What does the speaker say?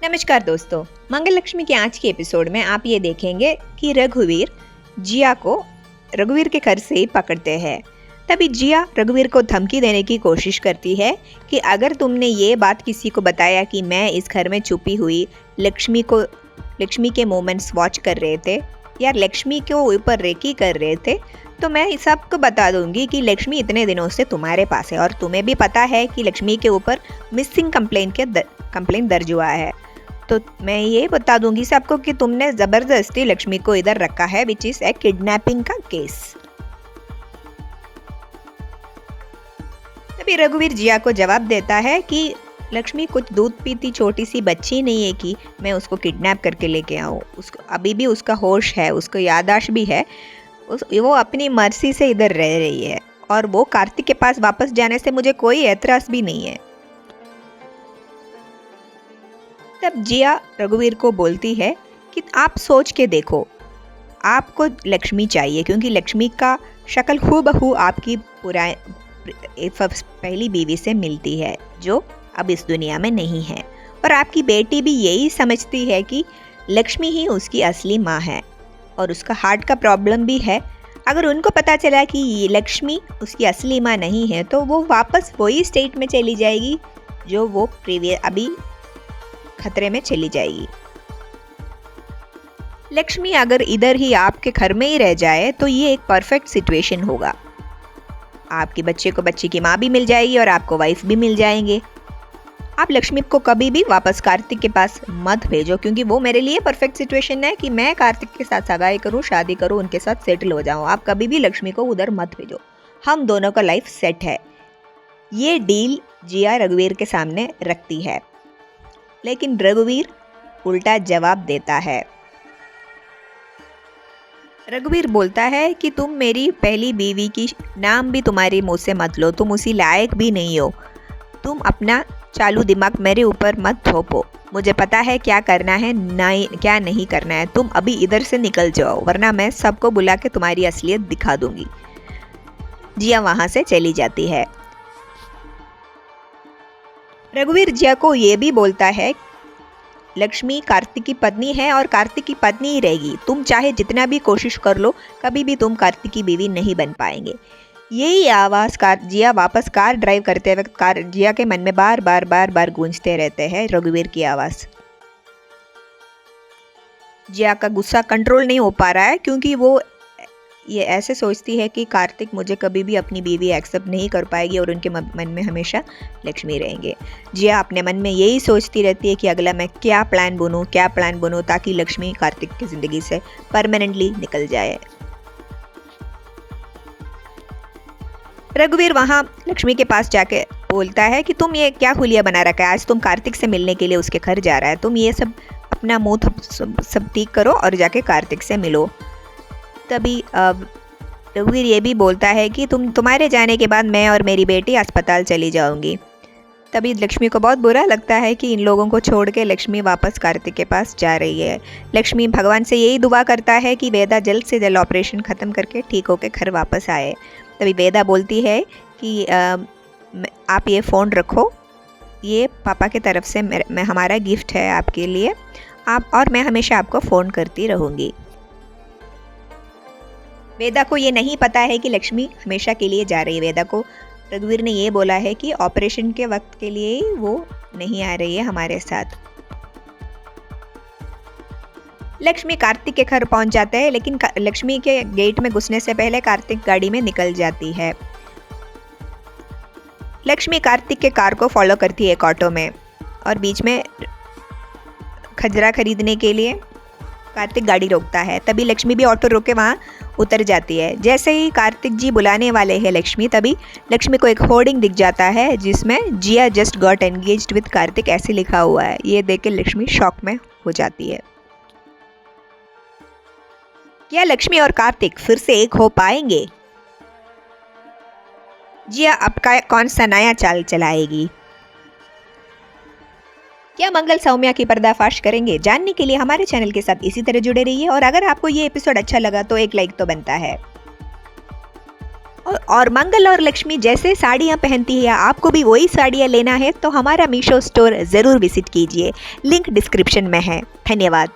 नमस्कार दोस्तों, मंगल लक्ष्मी के आज के एपिसोड में आप ये देखेंगे कि रघुवीर जिया को रघुवीर के घर से ही पकड़ते हैं। तभी जिया रघुवीर को धमकी देने की कोशिश करती है कि अगर तुमने ये बात किसी को बताया कि मैं इस घर में छुपी हुई लक्ष्मी के मोमेंट्स वॉच कर रहे थे या लक्ष्मी के ऊपर रेकी कर रहे थे, तो मैं सबको बता दूंगी कि लक्ष्मी इतने दिनों से तुम्हारे पास है और तुम्हें भी पता है कि लक्ष्मी के ऊपर मिसिंग कंप्लेंट दर्ज हुआ है। तो मैं ये बता दूंगी सबको कि तुमने ज़बरदस्ती लक्ष्मी को इधर रखा है, विच इज़ ए किडनैपिंग का केस। तभी रघुवीर जिया को जवाब देता है कि लक्ष्मी कुछ दूध पीती छोटी सी बच्ची नहीं है कि मैं उसको किडनैप करके लेके आऊँ। उसको अभी भी उसका होश है, उसको याददाश्त भी है, वो अपनी मर्जी से इधर रह रही है और वो कार्तिक के पास वापस जाने से मुझे कोई एतराज़ भी नहीं है। तब जिया रघुवीर को बोलती है कि आप सोच के देखो, आपको लक्ष्मी चाहिए क्योंकि लक्ष्मी का शक्ल हूबहू आपकी पहली बीवी से मिलती है जो अब इस दुनिया में नहीं है, और आपकी बेटी भी यही समझती है कि लक्ष्मी ही उसकी असली माँ है और उसका हार्ट का प्रॉब्लम भी है। अगर उनको पता चला कि ये लक्ष्मी उसकी असली माँ नहीं है तो वो वापस वही स्टेट में चली जाएगी जो वो अभी खतरे में चली जाएगी। लक्ष्मी अगर इधर ही आपके घर में ही रह जाए तो ये एक परफेक्ट सिचुएशन होगा। आपके बच्चे को बच्ची की माँ भी मिल जाएगी और आपको वाइफ भी मिल जाएंगे। आप लक्ष्मी को कभी भी वापस कार्तिक के पास मत भेजो क्योंकि वो मेरे लिए परफेक्ट सिचुएशन है कि मैं कार्तिक के साथ सगाई करूँ, शादी करूँ, उनके साथ सेटल हो जाऊँ। आप कभी भी लक्ष्मी को उधर मत भेजो, हम दोनों का लाइफ सेट है। ये डील जिया रघुवीर के सामने रखती है, लेकिन रघुवीर उल्टा जवाब देता है। रघुवीर बोलता है कि तुम मेरी पहली बीवी की नाम भी तुम्हारे मुंह से मत लो, तुम उसी लायक भी नहीं हो। तुम अपना चालू दिमाग मेरे ऊपर मत थोपो, मुझे पता है क्या करना है क्या नहीं करना है। तुम अभी इधर से निकल जाओ वरना मैं सबको बुला के तुम्हारी असलियत दिखा दूंगी। जिया वहां से चली जाती है। रघुवीर जिया को ये भी बोलता है लक्ष्मी कार्तिक की पत्नी है और कार्तिक की पत्नी ही रहेगी। तुम चाहे जितना भी कोशिश कर लो, कभी भी तुम कार्तिक की बीवी नहीं बन पाएंगे। यही आवाज़ जिया वापस कार ड्राइव करते वक्त जिया के मन में बार बार गूंजते रहते हैं रघुवीर की आवाज़। जिया का गुस्सा कंट्रोल नहीं हो पा रहा है क्योंकि वो ये ऐसे सोचती है कि कार्तिक मुझे कभी भी अपनी बीवी एक्सेप्ट नहीं कर पाएगी और उनके मन में हमेशा लक्ष्मी रहेंगे। जिया अपने मन में यही सोचती रहती है कि अगला मैं क्या प्लान बनूं ताकि लक्ष्मी कार्तिक की ज़िंदगी से परमानेंटली निकल जाए। रघुवीर वहाँ लक्ष्मी के पास जाके बोलता है कि तुम ये क्या हुलिया बना रखा है, आज तुम कार्तिक से मिलने के लिए उसके घर जा रहा है, तुम ये सब अपना मुँह सब ठीक करो और जाके कार्तिक से मिलो। तभी रघुवीर ये भी बोलता है कि तुम्हारे जाने के बाद मैं और मेरी बेटी अस्पताल चली जाऊंगी। तभी लक्ष्मी को बहुत बुरा लगता है कि इन लोगों को छोड़ के लक्ष्मी वापस कार्तिक के पास जा रही है। लक्ष्मी भगवान से यही दुआ करता है कि वेदा जल्द से जल्द ऑपरेशन ख़त्म करके ठीक होकर घर वापस आए। तभी वेदा बोलती है कि आप ये फ़ोन रखो, ये पापा की तरफ से हमारा गिफ्ट है आपके लिए, और मैं हमेशा आपको फ़ोन करती रहूँगी। वेदा को ये नहीं पता है कि लक्ष्मी हमेशा के लिए जा रही है। वेदा को रघुवीर ने ये बोला है कि ऑपरेशन के वक्त के लिए ही वो नहीं आ रही है हमारे साथ। लक्ष्मी कार्तिक के घर पहुंच जाते हैं, लेकिन लक्ष्मी के गेट में घुसने से पहले कार्तिक गाड़ी में निकल जाती है। लक्ष्मी कार्तिक के कार को फॉलो करती है एक ऑटो में और बीच में खजरा खरीदने के लिए कार्तिक गाड़ी रोकता है। तभी लक्ष्मी भी ऑटो रोक के वहाँ उतर जाती है। जैसे ही कार्तिक जी बुलाने वाले हैं लक्ष्मी, तभी लक्ष्मी को एक होर्डिंग दिख जाता है जिसमें Jiya just got engaged with Kartik ऐसे लिखा हुआ है। ये देख के लक्ष्मी शॉक में हो जाती है। क्या लक्ष्मी और कार्तिक फिर से एक हो पाएंगे? जिया अब कौन सा नया चाल चलाएगी? क्या मंगल सौम्या की पर्दाफाश करेंगे? जानने के लिए हमारे चैनल के साथ इसी तरह जुड़े रहिए और अगर आपको ये एपिसोड अच्छा लगा तो एक लाइक तो बनता है। और मंगल और लक्ष्मी जैसे साड़ियाँ पहनती है, आपको भी वही साड़ियाँ लेना है तो हमारा मीशो स्टोर ज़रूर विजिट कीजिए। लिंक डिस्क्रिप्शन में है। धन्यवाद।